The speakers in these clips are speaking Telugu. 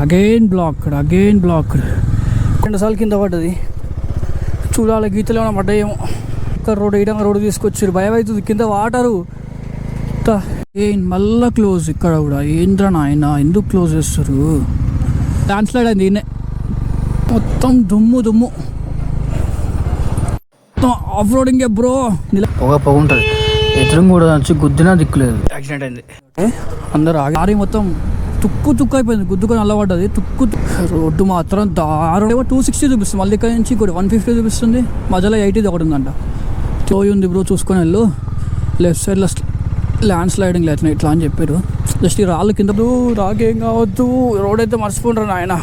అగైన్ బ్లాక్డ్ 2 సార్లు కింద పడ్డది. చూడాలి గీతలు ఏమైనా పడ్డాయేమో. రోడ్డు తీసుకొచ్చారు, భయం అవుతుంది కింద వాటరు. మళ్ళా క్లోజ్ ఇక్కడ కూడా. ఏంద్రా నాయన ఎందుకు క్లోజ్ చేస్తారు? ల్యాండ్ స్లైడ్ అయింది ఈయనే, మొత్తం దుమ్ము ఆఫ్ రోడింగ్ బ్రో. పొగ ఉంటుంది, ఎదురు కూడా వచ్చి గుద్దినా దిక్కులేదు. యాక్సిడెంట్ అయింది. అందరు ఆగి మొత్తం తుక్కు అయిపోయింది, గుద్దుకొని అల్లబడ్డది. రోడ్డు మాత్రం దారుణం. 260 చూపిస్తుంది, మళ్ళీ ఇక్కడ నుంచి కూడా 150 చూపిస్తుంది. మధ్యలో 80 ఒకటి ఉందంట. తోయి ఉంది బ్రో, చూసుకొని వెళ్ళు. లెఫ్ట్ సైడ్లో ల్యాండ్ స్లైడింగ్ లేచిన ఇట్లా అని చెప్పారు. జస్ట్ ఈ రాళ్ళు కింద రాకేం కావద్దు. రోడ్ అయితే మర్చిపోంటారు ఆయన.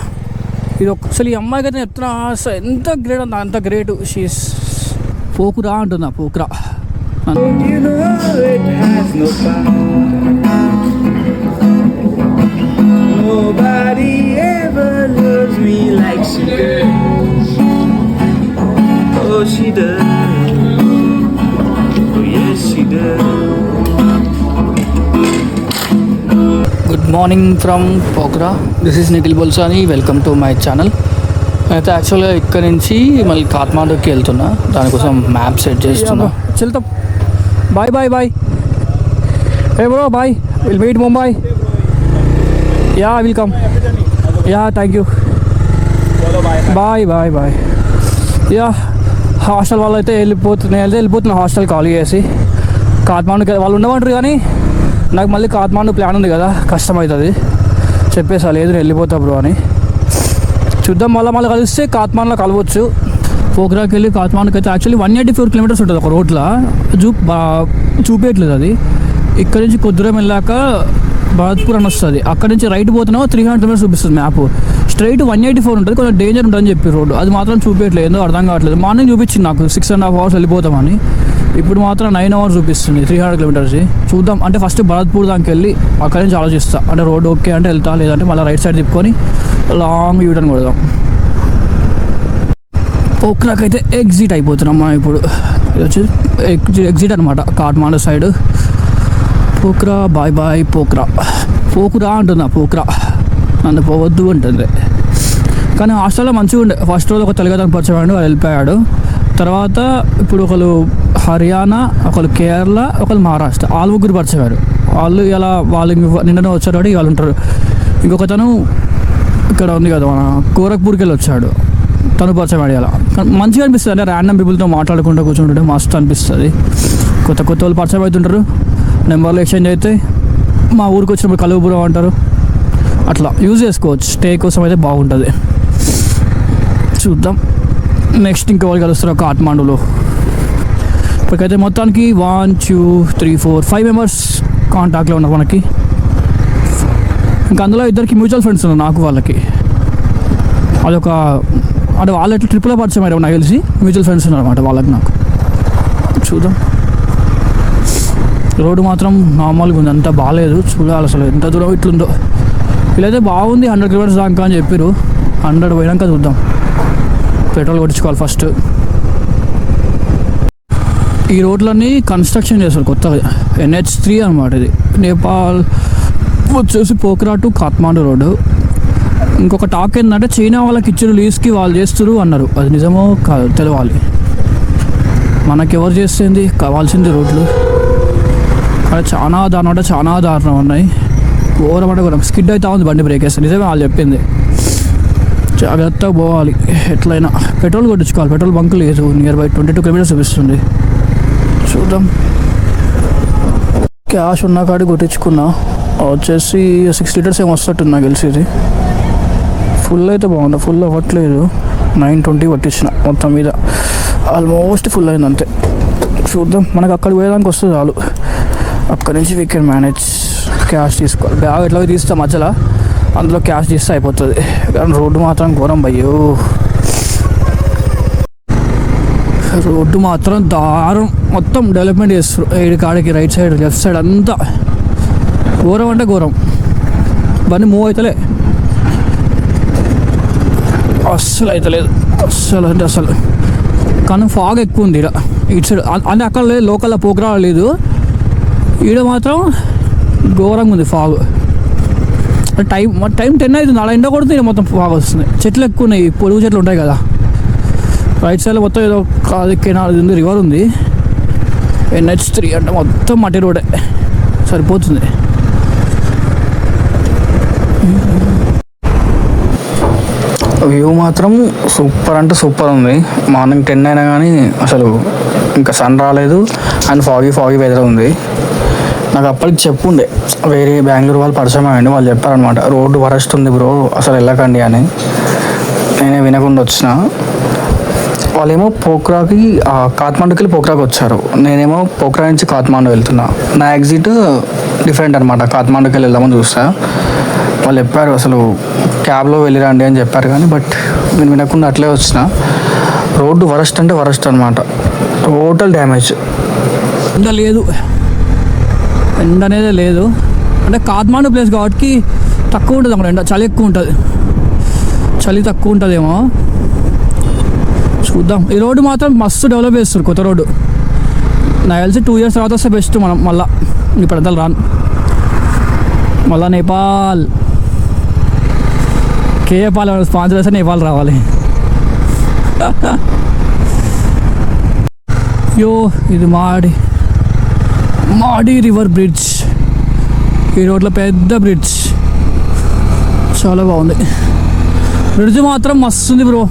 ఇది అసలు ఈ అమ్మాయికి అయితే చెప్తున్నా, ఎంత గ్రేట్ అంత అంత గ్రేట్. షీస్ పోకురా అంటున్నా, పోకురా. Nobody ever loves me like she does. Oh, she does. Oh, yes, she does. Good morning from Pokhara. This is Nikhil Bolsani. Welcome to my channel. అయితే యాక్చువల్గా ఇక్కడ నుంచి మళ్ళీ కాఠ్మాండూకి వెళ్తున్నా. దానికోసం మ్యాప్ సెట్ చేస్తున్నా. చల్తా bye. Hey bro, bye. We'll meet Mumbai. Yeah, I will come. Yeah, thank you. Bye. Yeah, hostel వాళ్ళు అయితే వెళ్ళిపోతున్నా హాస్టల్ ఖాళీ చేసి. కాఠ్మాండూకి వాళ్ళు ఉండమంటారు, కానీ నాకు మళ్ళీ కాఠ్మాండూ ప్లాన్ ఉంది కదా, కష్టం అవుతుంది. చెప్పేసా లేదు నేను వెళ్ళిపోతా బ్రో అని. చూద్దాం, మళ్ళీ కలిస్తే కాఠ్మాండూలో కలవచ్చు. పోఖ్రాకి వెళ్ళి కాఠ్మాండూకి అయితే యాక్చువల్లీ 184 కిలోమీటర్స్ ఉంటుంది ఒక రోడ్లో. చూపేయట్లేదు అది. ఇక్కడ నుంచి కొద్ది దూరం వెళ్ళాక భరత్పూర్ అని వస్తుంది. అక్కడ నుంచి రైట్ పోతున్నావు 300 కిలోమీటర్స్ చూపిస్తుంది మ్యాప్. స్ట్రైట్ 184 ఉంటుంది, కొంచెం డేంజర్ ఉంటుందని చెప్పి రోడ్డు. అది మాత్రం చూపించట్లేదు, ఏందో అర్థం కావట్లేదు. మార్నింగ్ చూపించింది నాకు 6.5 hours వెళ్ళిపోతామని. ఇప్పుడు మాత్రం 9 hours చూపిస్తుంది 300 కిలోమీటర్స్. చూద్దాం, అంటే ఫస్ట్ భరత్పూర్ దానికి వెళ్ళి అక్కడి నుంచి ఆలోచిస్తా. అంటే రోడ్ ఓకే అంటే వెళ్తా, లేదంటే మళ్ళీ రైట్ సైడ్ తిప్పుకొని లాంగ్ యూటర్న్ కొడదాం. పోఖ్రాకి అయితే ఎగ్జిట్ అయిపోతున్నాం మనం ఇప్పుడు. ఇది వచ్చి ఎగ్జిట్ అనమాట కాఠ్మాండూ సైడ్. పోఖ్రా బాయ్ పోకురా అంటున్నా, పోఖ్రా నన్ను పోవద్దు అంటుంది. కానీ హాస్టల్లో మంచిగా ఉండే. ఫస్ట్ రోజు ఒక తెలుగు పరిచయం వాడు వెళ్ళిపోయాడు. తర్వాత ఇప్పుడు ఒకరు హర్యానా, ఒకరు కేరళ, ఒకరు మహారాష్ట్ర, వాళ్ళు ముగ్గురు పరిచయం. వాళ్ళు నిన్ననే వచ్చారు కాబట్టి వాళ్ళు ఉంటారు. ఇంకొక తను ఇక్కడ ఉంది కదా, మన గోరఖ్పూర్కి వెళ్ళి వచ్చాడు, తను పరిచయం అయ్యాల. మంచిగా అనిపిస్తుంది, అంటే ర్యాండమ్ పీపుల్తో మాట్లాడుకుంటూ కూర్చుంటుంటే మస్తు అనిపిస్తుంది. కొత్త వాళ్ళు పరిచయం అవుతుంటారు, నెంబర్లు ఎక్స్చేంజ్ అయితే. మా ఊరికి వచ్చినప్పుడు కలుపురం అంటారు, అట్లా యూజ్ చేసుకోవచ్చు. స్టే కోసం అయితే బాగుంటుంది. చూద్దాం నెక్స్ట్ ఇంకెవరు కలుస్తారో కాఠ్మాండూలో. ఇప్పటికైతే మొత్తానికి 1 2 3 4 5 మెంబర్స్ కాంటాక్ట్లో ఉన్నారు మనకి. ఇంకా అందులో ఇద్దరికి మ్యూచువల్ ఫ్రెండ్స్ ఉన్నారు నాకు, వాళ్ళకి. అదొక అంటే వాళ్ళు ఎట్లా ట్రిప్లో పరిచయం అయ్యారు నాకు తెలిసి. మ్యూచువల్ ఫ్రెండ్స్ ఉన్నారు అనమాట వాళ్ళకి నాకు. చూద్దాం. రోడ్డు మాత్రం నార్మల్గా ఉంది, అంత బాగాలేదు. చూడాలి అసలు ఎంత దూరం ఇట్లుందో. వీళ్ళైతే బాగుంది 100 కిలోమీటర్స్ దాకా అని చెప్పారు. 100 పోయినాక చూద్దాం. పెట్రోల్ కొట్టించుకోవాలి ఫస్ట్. ఈ రోడ్లన్నీ కన్స్ట్రక్షన్ చేస్తారు కొత్తగా. NH3 అనమాట ఇది. నేపాల్ వచ్చేసి పోఖ్రా టు కాఠ్మాండూ రోడ్డు. ఇంకొక టాక్ ఏంటంటే చైనా వాళ్ళకి ఇచ్చిన లీజ్కి వాళ్ళు చేస్తారు అన్నారు. అది నిజమో కాదు తెలవాలి. మనకెవరు చేస్తుంది, కావాల్సింది రోడ్లు. కానీ చాలా దారుణం ఉన్నాయి. ఘోరం అంటే ఘోరం. స్కిడ్ అయితే ఉంది బండి, బ్రేక్ వేస్తుంది. నిజమే వాళ్ళు చెప్పింది. జాగ్రత్తగా పోవాలి ఎట్లయినా. పెట్రోల్ కొట్టించుకోవాలి. పెట్రోల్ బంక్ లేదు, నియర్ బై 22 కిలోమీటర్స్ చూపిస్తుంది. చూద్దాం. క్యాష్ ఉన్న కాడికి కొట్టించుకున్నా. వచ్చేసి 6 లీటర్స్ ఏమో వస్తట్టుంది నాకు తెలిసి. ఇది ఫుల్ అయితే బాగుంది, ఫుల్ అవ్వట్లేదు. 920 కొట్టించిన మొత్తం మీద. ఆల్మోస్ట్ ఫుల్ అయింది అంతే. చూద్దాం, మనకు అక్కడికి పోయేదానికి వస్తే చాలు. అక్కడి నుంచి వీ కెన్ మేనేజ్. క్యాష్ తీసుకోవాలి. బ్యాగ్ ఎట్లా తీస్తే మధ్యలో అందులో క్యాష్ తీస్తే అయిపోతుంది. కానీ రోడ్డు మాత్రం ఘోరం భయ్యో. రోడ్డు మాత్రం దారుణం. మొత్తం డెవలప్మెంట్ చేస్తారు. ఏడు కాడికి రైట్ సైడ్ లెఫ్ట్ సైడ్ అంతా ఘోరం అంటే ఘోరం. బండి మూవ్ అవుతలే, అస్సలు అవుతలేదు. అస్సలు అంటే అసలు. కానీ ఫాగ్ ఎక్కువ ఉంది ఇక్కడ ఇటు సైడ్. అంటే అక్కడ లేదు, లోకల్లో పోఖ్రా లేదు. ఈడ మాత్రం ఘోరంగా ఉంది ఫాగ్. టైం 10 అవుతుంది, అలా ఎండ కొడుతుంది, మొత్తం బాగా వస్తుంది. చెట్లు ఎక్కువ ఉన్నాయి, పొడుగు చెట్లు ఉంటాయి కదా. రైట్ సైడ్లో మొత్తం ఏదో కాదు కెనాల్ ఉంది, రివర్ ఉంది. NH3 అంటే మొత్తం మట్టి రోడే సరిపోతుంది. వ్యూ మాత్రం సూపర్ అంటే సూపర్ ఉంది. మార్నింగ్ 10 అయినా కానీ అసలు ఇంకా సన్ రాలేదు అండ్ ఫాగీ వెదర్ ఉంది. నాకు అప్పటికి చెప్పుండే వేరే బెంగళూరు వాళ్ళు పరిచయం అయ్యండి, వాళ్ళు చెప్పారనమాట రోడ్డు వరస్ట్ ఉంది బ్రో అసలు వెళ్ళకండి అని. నేనే వినకుండా వచ్చిన. వాళ్ళేమో పోఖ్రాకి కాఠ్మండూకి వెళ్ళి పోఖ్రాకి వచ్చారు, నేనేమో పోఖ్రా నుంచి కాఠ్మండూ వెళ్తున్నా. నా ఎగ్జిట్ డిఫరెంట్ అనమాట, కాఠ్మండూకి వెళ్ళి వెళ్దామని చూస్తా. వాళ్ళు చెప్పారు అసలు క్యాబ్లో వెళ్ళిరండి అని చెప్పారు, కానీ బట్ నేను వినకుండా అట్లే వచ్చిన. రోడ్డు వరస్ట్ అంటే వరస్ట్ అనమాట, టోటల్ డ్యామేజ్. ఎండ లేదు, ఎండ అనేది లేదు. అంటే కాఠ్మండూ ప్లేస్ కాబట్టి తక్కువ ఉంటుంది అక్కడ ఎండ, చలి ఎక్కువ ఉంటుంది, చలి తక్కువ ఉంటుందేమో చూద్దాం. ఈ రోడ్డు మాత్రం మస్తు డెవలప్ చేస్తారు, కొత్త రోడ్డు. నాకు తెలిసి 2 years తర్వాత వస్తే బెస్ట్. మనం మళ్ళీ ఇప్పుడంతా రాను, మళ్ళా నేపాల్ కేపాల్ స్పాన్సర్ చేస్తే నేపాల్ రావాలి. యో ఇది మాడి రివర్ బ్రిడ్జ్. ఈ రోడ్లో పెద్ద బ్రిడ్జ్, చాలా బాగుంది. బ్రిడ్జ్ మాత్రం మస్తు ఉంది బ్రో,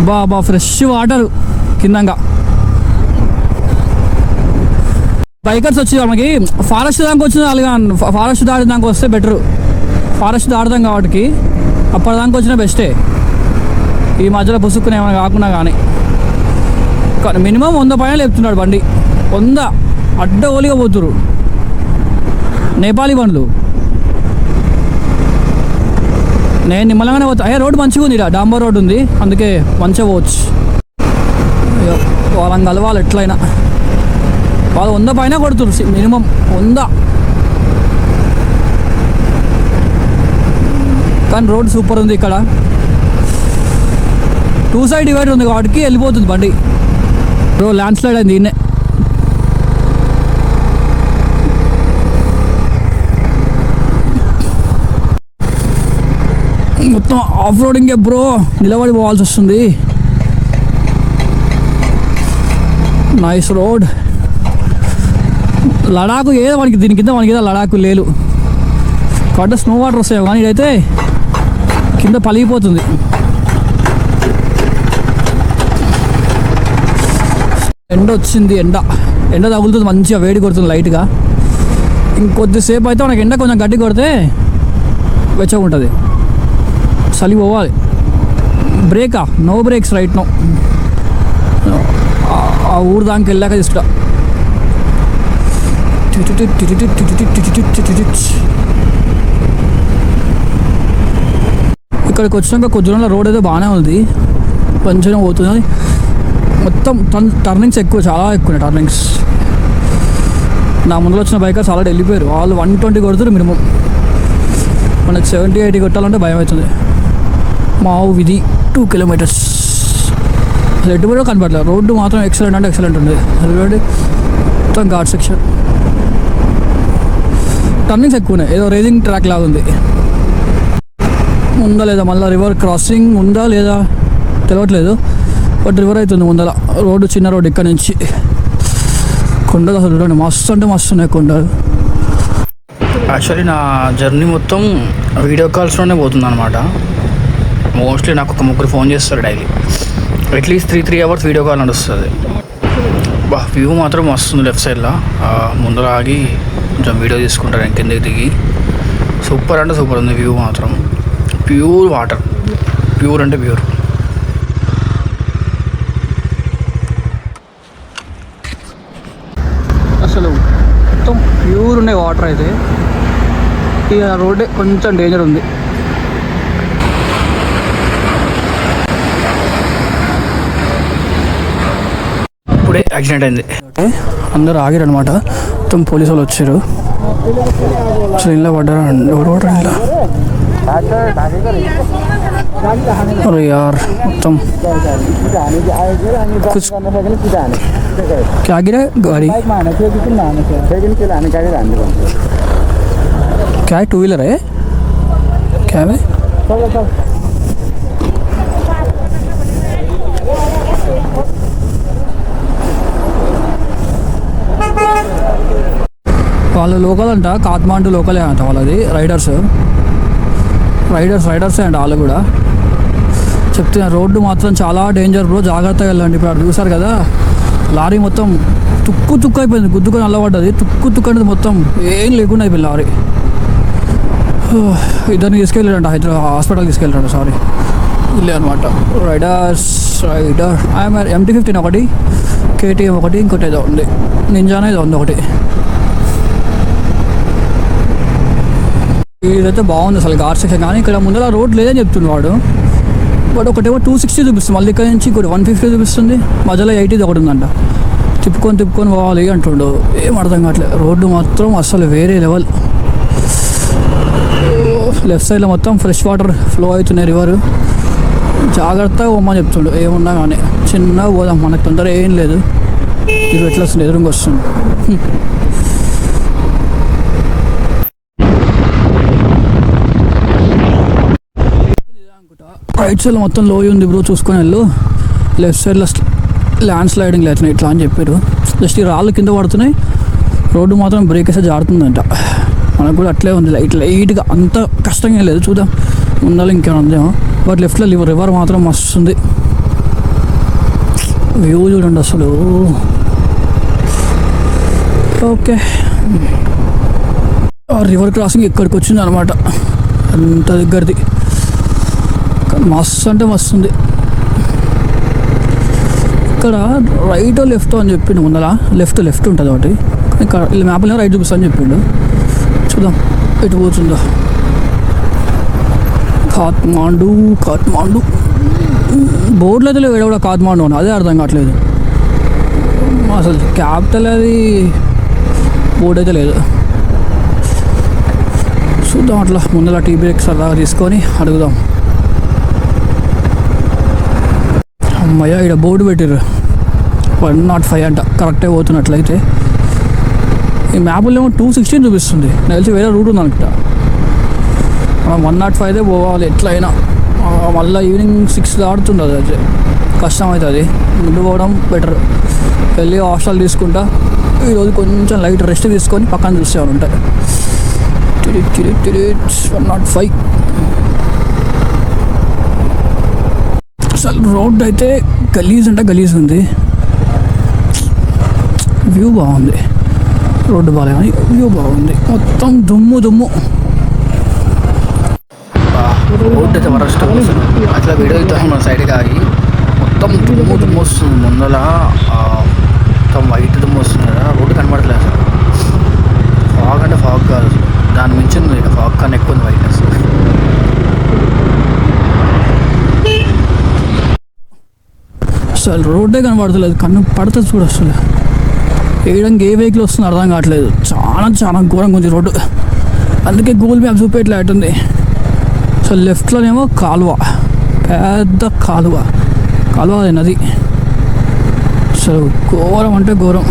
బాబా ఫ్రెష్ వాటర్ కిందంగా. బైకర్స్ వచ్చి మనకి ఫారెస్ట్ దాకా వచ్చింది అలాగా, ఫారెస్ట్ దాటి దాకా వస్తే బెటరు. ఫారెస్ట్ దాటుదాం కాబట్టి అప్పటిదాకా వచ్చినా బెస్టే. ఈ మధ్యలో పుసుక్కుని ఏమైనా కాకుండా కానీ మినిమం 100 పైన లేపుతున్నాడు బండి, 100 అడ్డగోలిగా పోతురు నేపాలీ బండ్లు. నేను నిమ్మలంగానే పోతా. రోడ్డు మంచిగా ఉంది, డాంబర్ రోడ్డు ఉంది, అందుకే మంచిగా పోవచ్చు. వాళ్ళని కలవాలి ఎట్లయినా, వాళ్ళు 100 పైన కొడుతురు మినిమం 100. కానీ రోడ్ సూపర్ ఉంది. ఇక్కడ 2 side డివైడర్ ఉంది కాబట్టి వెళ్ళిపోతుంది బండి. ల్యాండ్ స్లైడ్ అయింది దీన్నే. మొత్తం ఆఫ్ రోడింగే బ్రో, నిలబడి పోవాల్సి వస్తుంది. Nice road. లడాకు ఏదో మనకి దీని కింద మనకి ఏదో లడాకు లేదు కాబట్టి స్నో వాటర్ వస్తాయి, కానీ ఇదైతే కింద పలిగిపోతుంది. ఎండ వచ్చింది, ఎండ తగులుతుంది, మంచిగా వేడి కొడుతుంది లైట్గా. ఇంకొద్దిసేపు అయితే మనకి ఎండ కొంచెం గట్టి కొడితే వెచ్చగా ఉంటుంది, చలి పోవాలి. బ్రేకా? No brakes right no. ఆ ఊరు దానికి వెళ్ళాక తీసుకుంటా. ఇక్కడికి వచ్చినాక కొద్దిగా రోడ్ అయితే బాగానే ఉంది, కొంచెం పోతుంది. మొత్తం టర్నింగ్స్ ఎక్కువ, చాలా ఎక్కువ టర్నింగ్స్. నా ముందులో వచ్చిన బైకర్స్ ఆల్రెడీ వెళ్ళిపోయారు, వాళ్ళు 120 కొడుతారు మినిమం. మనకి 70-80 కొట్టాలంటే భయం అవుతుంది. మా విధి 2 kilometers. అసలు ఎటువంటి కనపడలేదు, రోడ్డు మాత్రం ఎక్సలెంట్ అంటే ఎక్సలెంట్ ఉంది. రోడ్డు మొత్తం ఘాట్ సెక్షన్, టర్నింగ్స్ ఎక్కువ ఉన్నాయి, ఏదో రేసింగ్ ట్రాక్ లాగా ఉంది. ఉందా లేదా మళ్ళీ రివర్ క్రాసింగ్ ఉందా లేదా తెలియట్లేదు, బట్ రివర్ అవుతుంది ముందర. రోడ్డు చిన్న రోడ్డు, ఇక్కడ నుంచి కొండలు అసలు చూడండి, మస్తు అంటే మస్తు ఉన్నాయి కొండలు. యాక్చువల్లీ నా జర్నీ మొత్తం వీడియో కాల్స్లోనే పోతుంది అనమాట. మోస్ట్లీ నాకు ఒక 3 ఫోన్ చేస్తారు daily, at least 3 hours video call నడుస్తుంది. వ్యూ మాత్రం వస్తుంది లెఫ్ట్ సైడ్లో. ముందర ఆగి కొంచెం వీడియో తీసుకుంటారు, కిందకి దిగి. సూపర్ అంటే సూపర్ ఉంది వ్యూ మాత్రం. ప్యూర్ వాటర్, ప్యూర్ అంటే ప్యూర్. అసలు మొత్తం ప్యూర్ ఉండే వాటర్ అయితే. ఇక రోడ్డే కొంచెం డేంజర్ ఉంది. ఇప్పుడే యాక్సిడెంట్ అయింది, అందరూ ఆగారు అనమాట. మొత్తం పోలీసు వాళ్ళు వచ్చారు, అసలు ఇంట్లో పడ్డారు. ఎవరు పడ్డారు ఇంట్లో? अरे यार మొత్తం क्या गिरा गाड़ी? क्या है 2 व्हीलर है क्या है వాళ్ళ లోకల్ అంట కాఠ్మాండు లోకలే అంట వాళ్ళది రైడర్సే అంట వాళ్ళు కూడా చెప్తున్నా. రోడ్డు మాత్రం చాలా డేంజర్ బ్రో, జాగ్రత్తగా వెళ్ళండి. ఇప్పుడు అక్కడ చూసారు కదా లారీ మొత్తం తుక్కు అయిపోయింది, గుద్దుకొని అల్లబడ్డది. తుక్కు అనేది మొత్తం ఏం లేకుండా అయిపోయింది లారీ. ఇద్దరిని తీసుకెళ్ళాడంట హాస్పిటల్కి తీసుకెళ్ళాడు. సారీ ఇల్లే అనమాట. రైడర్ ఐఎమ్ MT-15 ఒకటి, KTM ఒకటి, ఇంకోటి ఏదో ఉంది, నింజానా ఏదో ఉంది ఒకటి. ఇదైతే బాగుంది అసలు ఘాట్ సెక్షన్. కానీ ఇక్కడ ముందర రోడ్ లేదని చెప్తుంది వాడు. బట్ ఒకటేమో 260 చూపిస్తుంది, మళ్ళీ ఇక్కడ నుంచి ఇంకోటి 150 చూపిస్తుంది, మధ్యలో 80 ఒకటి ఉందంట. తిప్పుకొని పోవాలి అంటుండు. ఏం అర్థం కావట్లేదు. రోడ్డు మాత్రం అసలు వేరే లెవెల్. లెఫ్ట్ సైడ్లో మొత్తం ఫ్రెష్ వాటర్ ఫ్లో అవుతున్నాయి, రివర్. జాగ్రత్తగా పోమని చెప్తుండు. ఏమున్నా కానీ చిన్నగా పోదాం, మనకు తొందర ఏం లేదు. ఇది ఎట్లా వస్తుంది, ఎదురుగా వస్తుంది. రైట్ సైడ్లో మొత్తం లోయ ఉంది బ్రో, చూసుకొని వెళ్ళు. లెఫ్ట్ సైడ్లో ల్యాండ్ స్లైడింగ్ అవుతున్నాయి ఇట్లా అని చెప్పారు. జస్ట్ ఈ రాళ్ళు కింద పడుతున్నాయి, రోడ్డు మాత్రం బ్రేక్ వేస్తే జారుతుందంట. మనకు కూడా అట్లే ఉంది, లైట్గా, అంత కష్టంగా లేదు. చూద్దాం ముందర ఇంకేమైనా ఉందేమో. బట్ లెఫ్ట్లో రివర్ మాత్రం మస్తు ఉంది. వ్యూ చూడండి అసలు. ఓకే, రివర్ క్రాసింగ్ ఇక్కడికి వచ్చింది అనమాట, అంత దగ్గరది. మస్తు అంటే మస్తు ఉంది. ఇక్కడ రైట్ లెఫ్ట్ అని చెప్పిండు ముందర. లెఫ్ట్ ఉంటుంది ఒకటి, ఇక్కడ మ్యాప్లో రైట్ చూపిస్తా అని చెప్పిండు. చూద్దాం ఎటు పోతుందో. కాఠ్మాండు బోర్డులో అయితే లేవు కూడా కాఠ్మాండు అని, అదే అర్థం కావట్లేదు అసలు. క్యాపిటల్ అది బోర్డు అయితే లేదు. చూద్దాం అట్లా ముందర టీ బ్రేక్ సరదాగా తీసుకొని అడుగుదాం. అమ్మయ్య, ఇక్కడ బోర్డు పెట్టారు 105 అంట, కరెక్టే పోతున్నట్లయితే. ఈ మ్యాప్లో ఏమో 216 చూపిస్తుంది, నాకు తెలిసి వేరే రూట్ ఉంది అనుకుంటా. మనం 105 పోవాలి ఎట్లయినా. మళ్ళీ ఈవినింగ్ 6 దాడుతుంది, అది కష్టం అవుతుంది. ముందు పోవడం బెటర్. వెళ్ళి హాస్టల్ తీసుకుంటా, ఈరోజు కొంచెం లైట్ రెస్ట్ తీసుకొని పక్కన చూసేవాళ్ళు ఉంటాయి. 105. అసలు రోడ్ అయితే గలీజ్ ఉంది. వ్యూ బాగుంది, రోడ్డు బాగాలే కానీ వ్యూ బాగుంది. మొత్తం దుమ్ము రోడ్ అయితే వరస్ట్ అట్లా. వీడియో అయితే మన సైడ్కి ఆగి మొత్తం దుమ్ము వస్తుంది. ముందర మొత్తం వైట్ దుమ్ము వస్తుంది కదా, రోడ్డు కనబడట్లేదు అసలు. ఫాగ్ అంటే ఫాగ్ కాదు అసలు, దాని మించింది ఇక ఫాగ్ కన్నా ఎక్కువ ఉంది వైట్నెస్. అసలు రోడ్డే కనబడతలేదు, కన్ను పడుతుంది చూడు అసలు. వేయడానికి ఏ వెహికల్ వస్తుందో అర్థం కావట్లేదు. చాలా ఘోరంగా ఉంది రోడ్డు, అందుకే గూగుల్ మ్యాప్ చూపేట్లా అవుతుంది. సో లెఫ్ట్లోనేమో కాలువ, పెద్ద కాలువ నది. అసలు ఘోరం అంటే ఘోరం.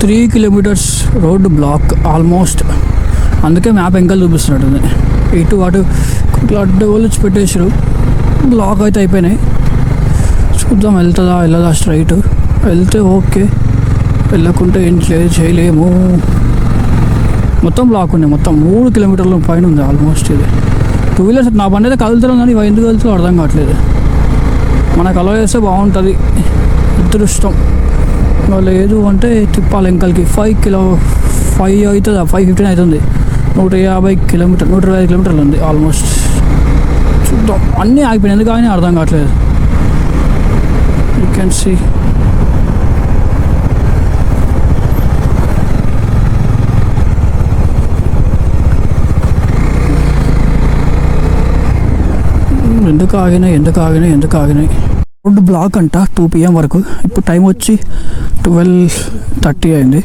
3 kilometers రోడ్డు బ్లాక్ ఆల్మోస్ట్. అందుకే మ్యాప్ ఎంకల్ చూపిస్తున్నట్టుంది. ఇటు అటు అడ్డు వాళ్ళు పెట్టేసారు, బ్లాక్ అయితే అయిపోయినాయి. చూద్దాం వెళ్ళదా స్ట్రైట్. వెళ్తే ఓకే, వెళ్ళకుంటే ఏం చేయలేము. మొత్తం బ్లాక్ ఉన్నాయి, మొత్తం 3 kilometers పైన ఉంది ఆల్మోస్ట్. ఇది 2 wheelers నా బండి అయితే కదులుతున్నాం కానీ ఇవి ఎందుకు వెళ్తుందో అర్థం కావట్లేదు. మనకు అలా చేస్తే బాగుంటుంది, అదృష్టం. లేదు అంటే తిప్పాలి ఎంకల్కి. 5 అవుతుందా, 5:15 అవుతుంది. 150 kilometers ఉంది ఆల్మోస్ట్. చూద్దాం, అన్నీ ఆగిపోయినాయి, ఎందుకు కానీ అర్థం కావట్లేదు. యూ కెన్ సీ ఎందుకు ఆగినాయి. రోడ్డు బ్లాక్ అంట 2 PM వరకు. ఇప్పుడు టైం వచ్చి 12:30 అయింది.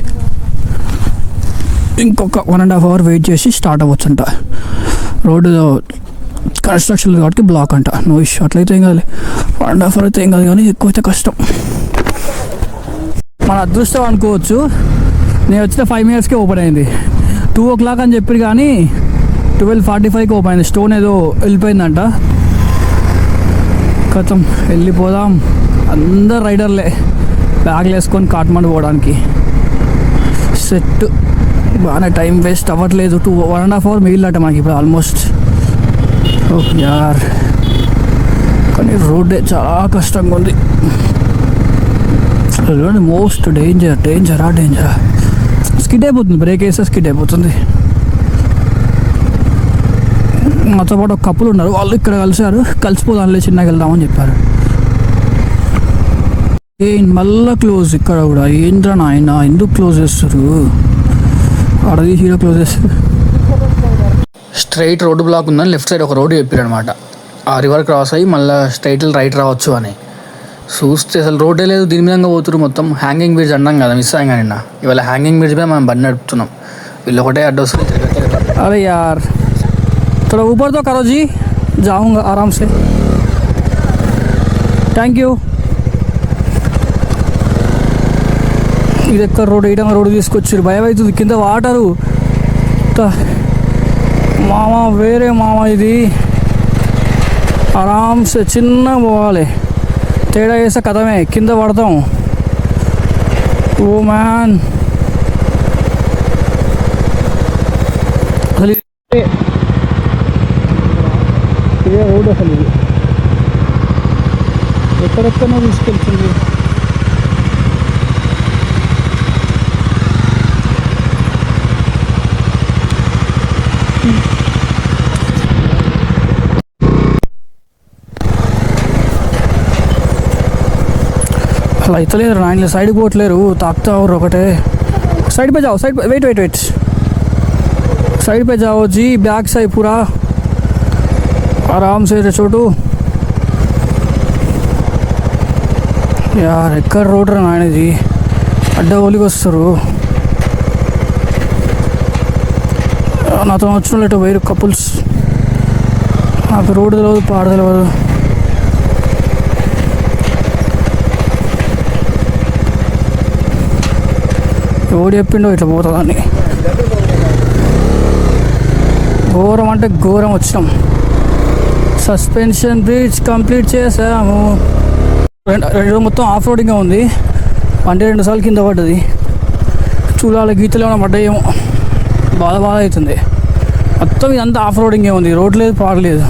ఇంకొక 1.5 hours వెయిట్ చేసి స్టార్ట్ అవ్వచ్చు అంట. రోడ్డు కన్స్ట్రక్షన్ కాబట్టి బ్లాక్ అంట. నో ఇష్యూ, అట్లయితే ఏం కాదు. 1.5 hours అయితే ఏం కాదు, కానీ ఎక్కువైతే కష్టం. మన అదృష్టం అనుకోవచ్చు. నేను వచ్చిన 5 minutesకే ఓపెన్ అయింది. 2 o'clock అని చెప్పారు కానీ 12:45కి ఓపెన్ అయింది. స్టోన్ ఏదో వెళ్ళిపోయిందంట. కథం వెళ్ళిపోదాం. అందరు రైడర్లే బ్యాగ్లు వేసుకొని కాట్మండు పోవడానికి. సెట్ బాగానే టైం వేస్ట్ అవ్వట్లేదు. 1.5 hour మిగిలినట్ట మనకి ఇప్పుడు ఆల్మోస్ట్. ఓకే యార్, కానీ రోడ్డే చాలా కష్టంగా ఉంది. మోస్ట్ డేంజరా స్కిడ్ అయిపోతుంది. బ్రేక్ వేస్తే స్కిడ్ అయిపోతుంది. నాతో పాటు ఒక కప్పులు ఉన్నారు, వాళ్ళు ఇక్కడ కలిసిపోదాంలే చిన్నగా వెళ్దామని చెప్పారు. మళ్ళా క్లోజ్ ఇక్కడ కూడా. ఏంట్రా నాయన ఎందుకు క్లోజ్ చేస్తారు? అడవి హీరో క్లోజ్ చేస్తారు. స్ట్రైట్ రోడ్డు బ్లాక్ ఉందని లెఫ్ట్ సైడ్ ఒక రోడ్డు చెప్పారు అనమాట. ఆ రివర్ క్రాస్ అయ్యి మళ్ళీ స్ట్రైట్ రైట్ రావచ్చు అని. చూస్తే అసలు రోడ్డే లేదు, దీని మీదంగా పోతున్నారు మొత్తం. హ్యాంగింగ్ బ్రిడ్జ్ అన్నాం కదా, మిస్ అయ్యాం నిన్న. ఇవాళ హ్యాంగింగ్ బ్రిడ్జ్ మీద మనం బండి నడుపుతున్నాం. వీళ్ళు ఒకటే అడ్డు వస్తుంది. అరే యార్, थोड़ा ऊपर तो करो जी, जाऊँगा आराम से. Thank you. ఇది ఎక్కడ రోడ్? ఇటంగా రోడ్డు తీసుకొచ్చారు. భయం అవుతుంది, కింద వాటరు. మామ వేరే మామ, ఇది ఆరామ్సే చిన్న పోవాలి. తేడా వేస్తే కథమే, కింద పడతాం. ఓ మ్యాన్, అసలు ఇదే రోడ్. అసలు ఇది ఎక్కడెక్కడో తీసుకెళ్తుంది. అలా అయితలేరు నాయన, సైడ్కి పోవట్లేరు, తాకుతా ఊరు ఒకటే. साइड पे जाओ, साइड पे, वेट वेट वेट, साइड पे जाओ जी, बैक साइड पूरा आराम से रे छोटू. यार ఎక్కడ రోడ్ రా నాయన ఇది, అడ్డగోలికి వస్తారు. నాతో వచ్చిన లేటు వేరు కపుల్స్. నాకు రోడ్డు తెలియదు, పాడ తెలియదు. ఎవడు చెప్పిండో ఇట్లా పోతుందని. ఘోరం అంటే ఘోరం వచ్చినాం. సస్పెన్షన్ బ్రిడ్జ్ కంప్లీట్ చేసాము. మొత్తం ఆఫ్ రోడింగ్గా ఉంది. అంటే 2 సార్లు కింద పడ్డది. చూడాలి గీతలు ఏమైనా పడ్డాయేమో, బాధ అవుతుంది. మొత్తం ఇదంతా ఆఫ్ రోడింగే ఉంది, రోడ్ లేదు పాడలేదు.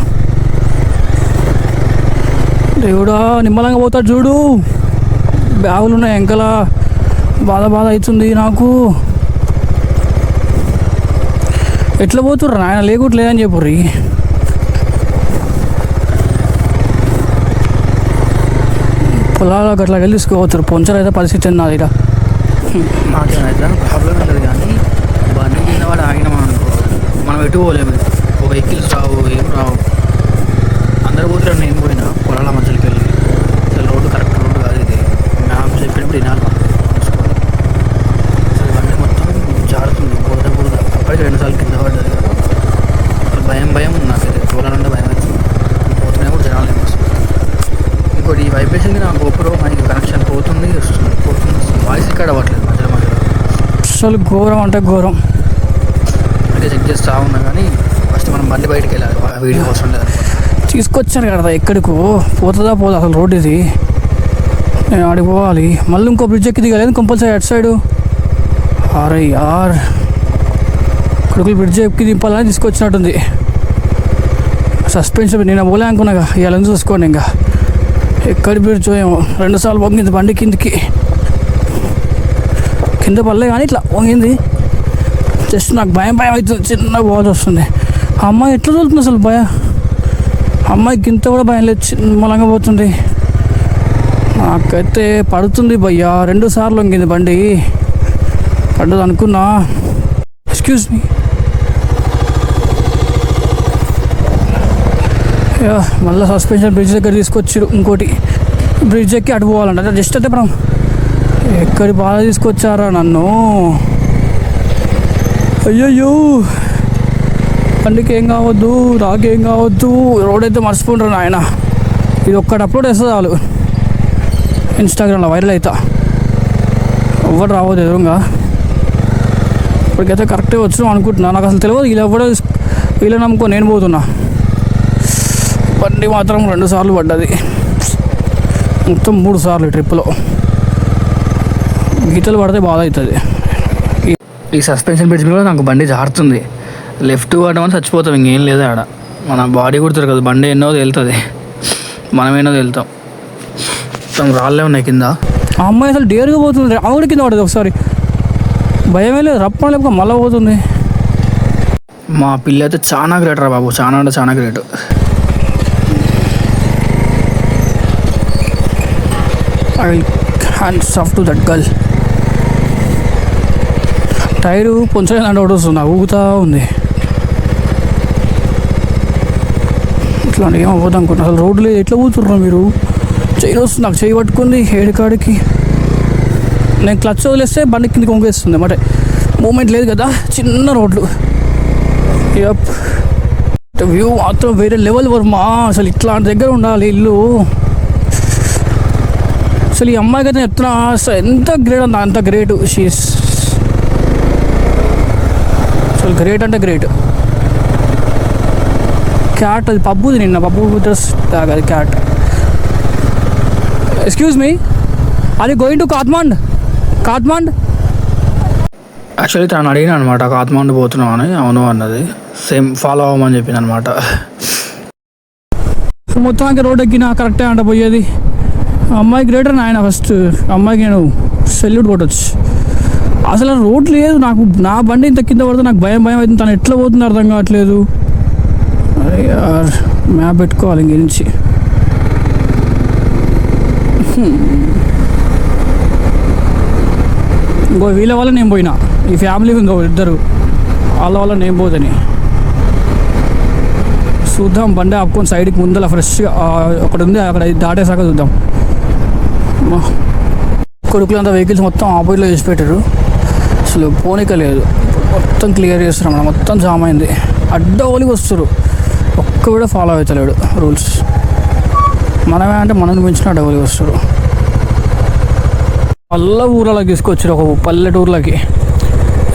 దేవుడా నిమ్మలంగా పోతాడు చూడు, బ్యాగులు ఉన్నాయి వెంకల. బాధ అవుతుంది నాకు. ఎట్లా పోతుర్రు ఆయన, లేకుట్లేదని చెప్పుర్రి. పొలాలకు అట్లా వెళ్ళి తీసుకోపోతారు. పొంచర్ అయితే పరిస్థితి నాది. ఇక్కడ నాకేమైతే ప్రాబ్లం ఉండదు, కానీ బండి కింద వాడు ఆగినామా అనుకో, మనం ఎటు పోలేము. ఒక వెహికల్స్ రావు, ఏం రావు. అందరు పోతున్నారు, నేను పోయినా పొలాల మధ్యలోకి వెళ్ళి. అసలు రోడ్డు కరెక్ట్ రోడ్డు కాదు ఇది. మ్యాప్ చెప్పినప్పుడు వినాలి. అసలు బండి మొత్తం జారుతుంది, బురద అప్పటికి 2 సార్లు కింద పడ్డది. అసలు భయం నాకైతే, చూడాలంటే భయం అవుతుంది. పోతున్నా కూడా జనాలు ఏమొస్తుంది. ఇంకోటి ఈ వైబ్రేషన్కి నా గోపురం మనకి కనెక్షన్ పోతుంది వస్తుంది. వాయిస్ ఇక్కడ అవ్వట్లేదు మధ్యలో. అసలు ఘోరం అంటే ఘోరం. అంటే చెక్ చేస్తూ ఉన్నా, కానీ ఫస్ట్ మనం బండి బయటకు వెళ్ళాలి, వీడియో అవసరం లేదు. తీసుకొచ్చాను కదా, ఎక్కడికో పోతుందా పోదా అసలు రోడ్ ఇది. నేను ఆడికి పోవాలి, మళ్ళీ ఇంకో బ్రిడ్జ్ ఎక్కి దిగలేదు కంపల్సరీ అటు సైడు. అరే యార్, కొడుకులు బ్రిడ్జ్ ఎక్కి దింపాలని తీసుకొచ్చినట్టుంది. సస్పెన్షన్ నేను పోలే అనుకున్నాగా, ఇవాళ చూసుకోండి. ఇంకా ఎక్కడి బ్రిడ్జ్ ఏమో 2 సార్లు వంగింది బండి కిందికి. కింద పడలే కానీ ఇట్లా వంగింది. జస్ట్ నాకు భయం అవుతుంది, చిన్న బాధ వస్తుంది. ఆ అమ్మాయి ఎట్లా తోలుతుంది అసలు, అమ్మాయికి ఇంత కూడా భయం లేదు, చిన్నమలంగా పోతుంది. నాకైతే పడుతుంది భయ్యా. 2 సార్లు వంగింది బండి, పడ్డది అనుకున్నా. Excuse me. మళ్ళీ సస్పెన్షన్ బ్రిడ్జ్ దగ్గర తీసుకొచ్చారు. ఇంకోటి బ్రిడ్జ్ ఎక్కి అటు పోవాలంట. జస్ట్ అంటే మనం ఎక్కడి బాధ తీసుకొచ్చారా నన్ను. అయ్యయ్యో, బండికి ఏం కావద్దు, నాకేం కావద్దు. రోడ్ అయితే మర్చిపోంటారు ఆయన. ఇది ఒక్కటి అప్లోడ్ చేస్తే చాలు, ఇన్స్టాగ్రామ్లో వైరల్ అవుతా. ఎవరు రావద్దు ఎదురుగా. ఇప్పటికైతే కరెక్ట్గా వచ్చినాం అనుకుంటున్నా. నాకు అసలు తెలియదు వీళ్ళ నమ్ముకో నేను పోతున్నా. బండి మాత్రం 2 సార్లు పడ్డది, మొత్తం 3 సార్లు ట్రిప్లో. గీతలు పడితే బాధ అవుతుంది. ఈ సస్పెన్షన్ బ్రిడ్జ్ కూడా నాకు బండి జారుతుంది. లెఫ్ట్ పడమని చచ్చిపోతాం, ఇంకేం లేదు ఆడ. మన బాడీ కూడా తిరగదు, బండి ఎన్నో వెళ్తుంది, మనమేనో వెళ్తాం. మొత్తం రాళ్ళే ఉన్నాయి కింద. ఆ అమ్మాయి అసలు డేర్గా పోతుంది, ఆవిడ కింద పడదు ఒకసారి. భయమే లేదు, రప్పని లేక మళ్ళీ పోతుంది. మా పిల్ల అయితే చాలా గ్రేట్ రా బాబు, చాలా అంటే చాలా great. I will hands off to that girl. Tyre పొంచలేదంటే ఒకటి వస్తుంది, ఊగుతూ ఉంది. ఇట్లా ఏమవుతుంది అనుకుంటున్నా. అసలు రోడ్లు ఎట్లా పోతుర్రా మీరు? చెయ్యి వస్తుంది, నాకు చెయ్యి పట్టుకుంది ఏడుకాడికి. నేను క్లచ్ వదిలేస్తే బండి కిందకి వంగేస్తుంది అన్నమాట. మూమెంట్ లేదు కదా, చిన్న రోడ్లు. వ్యూ మాత్రం వేరే లెవెల్ వర్మా. అసలు ఇట్లాంటి దగ్గర ఉండాలి ఇల్లు. అసలు ఈ అమ్మాయికి అయితే చెప్తున్నా, అసలు ఎంత గ్రేట్ అంత అంత గ్రేట్. షీస్ అసలు గ్రేట్ అంటే గ్రేట్. క్యాట్, అది పబ్బుది, నిన్న పబ్బు డ్రెస్ అది క్యాట్. ఎక్స్క్యూజ్ మీ, అది గోయింగ్ టు కాట్మాండ్? యాక్చువల్లీ తను అడిగిన అనమాట, కాట్మాండ్ పోతున్నావు అని. అవును అన్నది. సేమ్ ఫాలో అవ్వమని చెప్పింది అనమాట. మొత్తానికి రోడ్ ఎక్కినా కరెక్టే అంట పోయేది. అమ్మాయి గ్రేటర్ ఆయన. ఫస్ట్ అమ్మాయికి నేను సెల్యూట్ కొట్టచ్చు. అసలు రోడ్ లేదు నాకు. నా బండి ఇంత కింద పడితే నాకు భయం అవుతుంది. తను ఎట్లా పోతుంది అర్థం కావట్లేదు. అరే యార్, మ్యాప్ పెట్టుకోవాలి ఇంక నుంచి. ఇంకో వీళ్ళ వల్ల నేను పోయినా, ఈ ఫ్యామిలీ ఇంకో ఇద్దరు, వాళ్ళ వల్ల నేను పోదని. చూద్దాం, బండి ఆపుకొని సైడ్కి ముందర ఫ్రెష్గా ఒకటి ఉంది, అక్కడ దాటేసాక చూద్దాం. కొడుకులంతా వెహికల్స్ మొత్తం ఆపోజిట్లో చేసి పెట్టారు. అసలు పోనీక లేదు, మొత్తం క్లియర్ చేస్తున్నాం. మనం మొత్తం జామ్ అయింది. అడ్డగోలికి వస్తారు, ఒక్క కూడా ఫాలో అవుతలేడు రూల్స్. మనమే అంటే మనల్ని మించిన అడ్డగోలికి వస్తారు. మళ్ళీ ఊర్లలోకి తీసుకొచ్చారు, ఒక పల్లెటూర్లకి.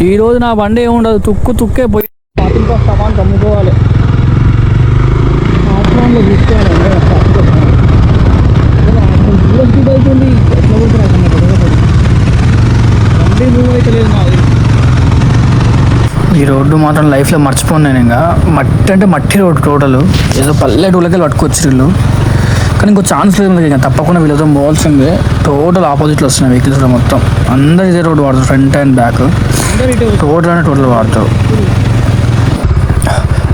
ఈరోజు నా బండి ఏముండదు, తుక్కే పోయి సామాన్ కమ్ముకోవాలి. ఆత్మాన్లో తీసుకోవాలి. అవుతుంది, ఎట్లా పోతున్నా బండి మూవ్ అయితే లేదు నాది. ఈ రోడ్డు మాత్రం లైఫ్లో మర్చిపోను నేను. ఇంకా మట్టి అంటే మట్టి రోడ్డు టోటల్. ఏదో పల్లెటూళ్ళకి పట్టుకొచ్చి వీళ్ళు, కానీ ఇంకో ఛాన్స్ లేదు ఇంకా. తప్పకుండా వీళ్ళతో పోవాల్సిందే. టోటల్ ఆపోజిట్లో వస్తున్నాయి వెహికల్స్ మొత్తం. అందరు ఇదే రోడ్డు వాడతారు, ఫ్రంట్ అండ్ బ్యాక్ టోటల్ అంటే టోటల్ వాడతారు.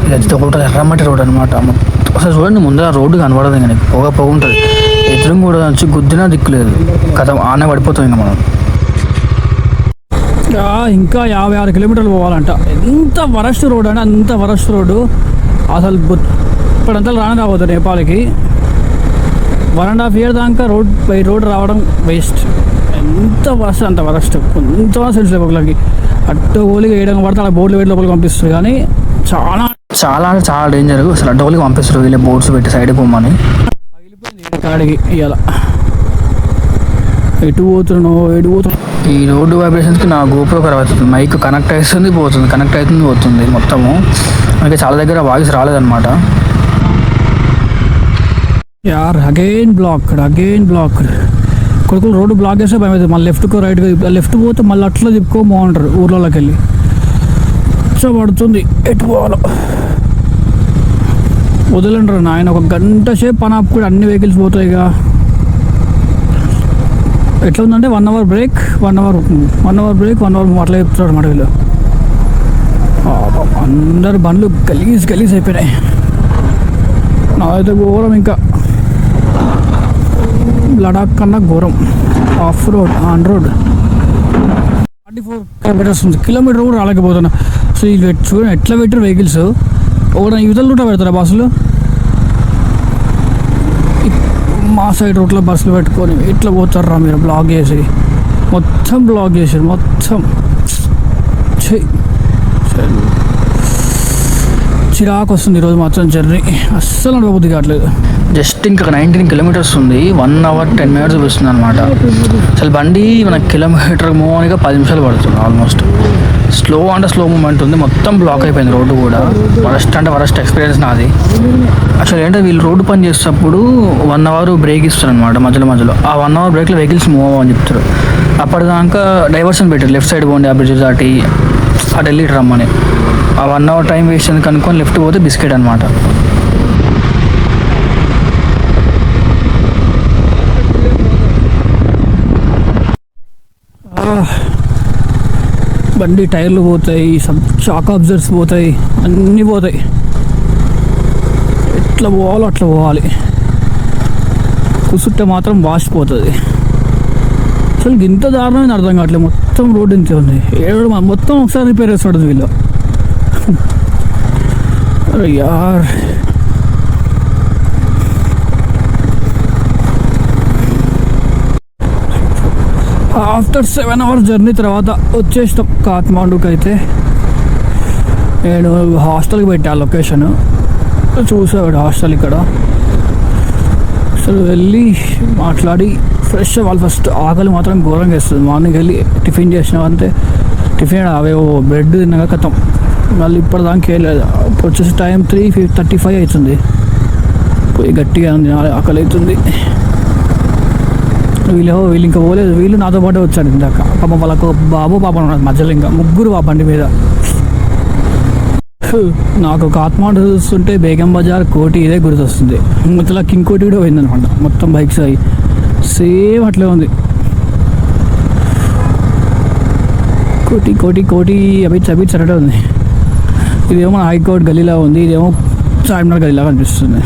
ఇది టోటల్ ఎర్రమట్టి రోడ్ అనమాట. అసలు చూడండి, ముందర రోడ్డు కనబడదు. ఇంకా పొగ ఉంటుంది. ఎదురు కూడా వచ్చి గుద్దినా దిక్కులేదు, కథ ఆనే పడిపోతాం ఇంకా మనం. ఇంకా 56 కిలోమీటర్లు పోవాలంట. ఎంత వరస్ట్ రోడ్ అంటే అంత వరస్ట్ రోడ్డు. అసలు ఇప్పుడంతా రావద్దు నేపాల్కి. 1.5 year దాకా రోడ్ రావడం వేస్ట్. ఎంత వరస్ట్ అంత వరస్ట్. కొంత సెన్స్ ఒకళ్ళకి అడ్డగోలిగా వేయడం పడితే అలా బోర్డులు పెట్టి లోపలికి పంపిస్తుంది. కానీ చాలా చాలా అంటే చాలా డేంజర్. అసలు అడ్డగోలికి పంపిస్తారు వీళ్ళే బోర్డ్స్ పెట్టి సైడ్కి పోమని. కాడికి ఇవాళ ఎటు పోతున్నావు. ఈ రోడ్డు వైబ్రేషన్స్కి నా గోప్రో ఖరాబ్ అవుతుంది. మైక్ కనెక్ట్ అవుతుంది పోతుంది, కనెక్ట్ అవుతుంది పోతుంది మొత్తము. మనకి చాలా దగ్గర వాయిస్ రాలేదన్నమాట. యార్ అగైన్ బ్లాక్డ్. కొడుకులు రోడ్డు బ్లాక్ చేస్తే భయం అవుతుంది. మళ్ళీ లెఫ్ట్ పోతే మళ్ళీ అట్లా తిప్పుకో బాగుంటారు ఊర్లోకి వెళ్ళి. పడుతుంది ఎటు పోవాలో వదలంటారు నాయన. ఒక గంట సేపు పని ఆపుకుంటే అన్ని వెహికల్స్ పోతాయిగా. ఎట్లా ఉందంటే 1 hour break 1 hour break 1 hour అట్లా చెప్తారు అన్నమాట వీళ్ళు. అందరు బండ్లు గలీజ్ అయిపోయినాయి. నాదైతే ఘోరం, ఇంకా లడాక్ కన్నా ఘోరం. Of road on road 44 kilometers ఉంది. కిలోమీటర్ కూడా రాలేకపోతున్నా. సో వీళ్ళు చూడండి ఎట్లా పెట్టారు వెహికల్స్. ఒకటి యువతల రూట్లో పెడతారా బస్సులు? మా సైడ్ రూట్లో బస్సులు పెట్టుకొని ఇట్లా పోతారా మీరు? బ్లాక్ చేసి మొత్తం బ్లాక్ చేసారు మొత్తం. చిరాకు వస్తుంది ఈరోజు మాత్రం జర్నీ అస్సలు నడవబుద్ధి కావట్లేదు. జస్ట్ ఇంకా 19 కిలోమీటర్స్ ఉంది, 1 hour 10 minutes చూపిస్తుంది అనమాట. అసలు బండి మన కిలోమీటర్ మూవ్గా 10 నిమిషాలు పడుతుంది ఆల్మోస్ట్. స్లో అంటే స్లో మూమెంట్ ఉంది, మొత్తం బ్లాక్ అయిపోయింది రోడ్డు కూడా. వరస్ట్ అంటే వరస్ట్ ఎక్స్పీరియన్స్ నాది. యాక్చువల్ ఏంటంటే వీళ్ళు రోడ్డు పని చేసేటప్పుడు 1 hour బ్రేక్ ఇస్తారు అనమాట మధ్యలో. ఆ 1 hour బ్రేక్లో వెహికల్స్ మూవ్ అవ్వని చెప్తారు. అప్పటిదాకా డైవర్షన్ పెట్టారు, లెఫ్ట్ సైడ్ పోండి ఆ బ్రిడ్జ్ దాటి అటు వెళ్ళి రమ్మని. ఆ 1 hour టైం వేస్ట్ అయింది కనుక్కొని లెఫ్ట్ పోతే బిస్కెట్ అనమాట. బండి టైర్లు పోతాయి, షాక్ అబ్జర్వ్స్ పోతాయి, అన్నీ పోతాయి. ఎట్లా పోవాలో అట్లా పోవాలి, కుసుట్టే మాత్రం వాసిపోతుంది. అసలు ఇంత దారుణమైన అర్థం కావట్లేదు. మొత్తం రోడ్డు ఇంతే ఉంది, ఏడు మొత్తం ఒకసారి రిపేర్ చేస్తాడు వీళ్ళు. అరే యార్, ఆఫ్టర్ 7 hours జర్నీ తర్వాత వచ్చేస్తాం కాఠ్మాండూకి. అయితే నేను హాస్టల్కి పెట్టా లొకేషన్, చూసాడు హాస్టల్ ఇక్కడ. అసలు వెళ్ళి మాట్లాడి ఫ్రెష్ అవ్వాలి ఫస్ట్. ఆకలి మాత్రం ఘోరంగా వేస్తుంది. మార్నింగ్ వెళ్ళి టిఫిన్ చేసినావంటే టిఫిన్ అవేవో బ్రెడ్ తిన్నాక కథం, మళ్ళీ ఇప్పటిదాకా వెళ్ళలేదు. ఇప్పుడు వచ్చేసి టైం 3:35 అవుతుంది. పోయి గట్టిగా ఉంది, ఆకలి అవుతుంది. వీళ్ళు ఇంకా పోలేదు, వీళ్ళు నాతో పాటు వచ్చాడు ఇందాక. పాపం వాళ్ళకు బాబు పాప మధ్యలో ఇంకా ముగ్గురు ఆ బండి మీద. నాకు కాఠ్మాండు చూస్తుంటే బేగం బజార్, కోటి ఇదే గుర్తొస్తుంది. మధ్యలో కింగ్ కోటి కూడా పోయిందనమాట. మొత్తం బైక్స్ అవి సేమ్ అట్లే ఉంది. కోటి కోటి కోటి అవి సరటే ఉంది. ఇదేమో హైకోర్ట్ గలీలా ఉంది, ఇదేమో చార్మినార్ గలీలా కనిపిస్తుంది.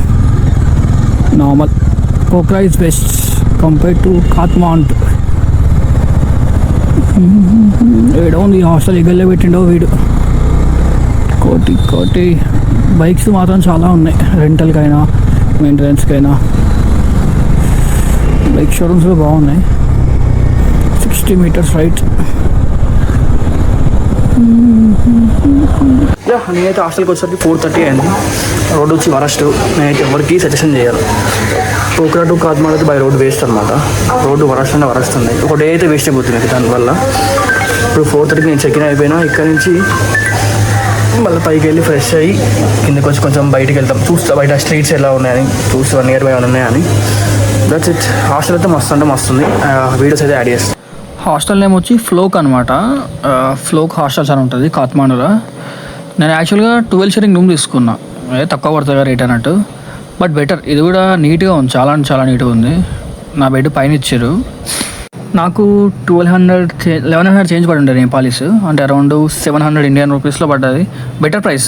Normal Pokhara is best compare to Kathmandu. ఏడో ఉంది హాస్టల్ ఎగల్లే పెట్టిండో వీడు. కోటి బైక్స్ మాత్రం చాలా ఉన్నాయి, రెంటల్కైనా మెయింటెనెన్స్కైనా. బైక్ షోరూమ్స్ కూడా బాగున్నాయి. 60 meters రైట్. నేనైతే హాస్టల్కి వచ్చేసరికి 4:30 అయింది. రోడ్ వచ్చి వరస్ట్. నేనైతే ఎవరికి సజెషన్ చేయాలి, పోఖ్రా టు కాఠ్మాండు అయితే బై రోడ్ వేస్ట్ అనమాట. రోడ్డు వరస్ట్ అంటే వరస్ట్ ఉంది. ఒక డే అయితే వేస్ట్ అయిపోతుంది దానివల్ల. ఇప్పుడు 4:30కి నేను చెక్ ఇన్ అయిపోయినా. ఇక్కడ నుంచి మళ్ళీ పైకి వెళ్ళి ఫ్రెష్ అయ్యి కిందకి వచ్చి కొంచెం బయటికి వెళ్తాం, చూస్తా బయట స్ట్రీట్స్ ఎలా ఉన్నాయని, చూస్తా నియర్ బై ఉన్నాయని. That's it. హాస్టల్ అయితే మస్తు అంటే మస్తు ఉంది. వీడియోస్ అయితే యాడ్ చేస్తాను. హాస్టల్ నేమ్ వచ్చి ఫ్లోక్ అనమాట. ఫ్లోక్ హాస్టల్స్ అని ఉంటుంది కాఠ్మాండులో. నేను యాక్చువల్గా 12 sharing రూమ్ తీసుకున్నా, తక్కువ పడుతుంది రేట్ అన్నట్టు. బట్ బెటర్, ఇది కూడా నీట్గా ఉంది, చాలా అంటే చాలా నీట్గా ఉంది. నా బెడ్ పైన ఇచ్చారు. నాకు 1100 చేంజ్ పడి ఉండే నేపాలీస్, అంటే అరౌండ్ 700 Indian rupeesలో పడ్డది. Better price.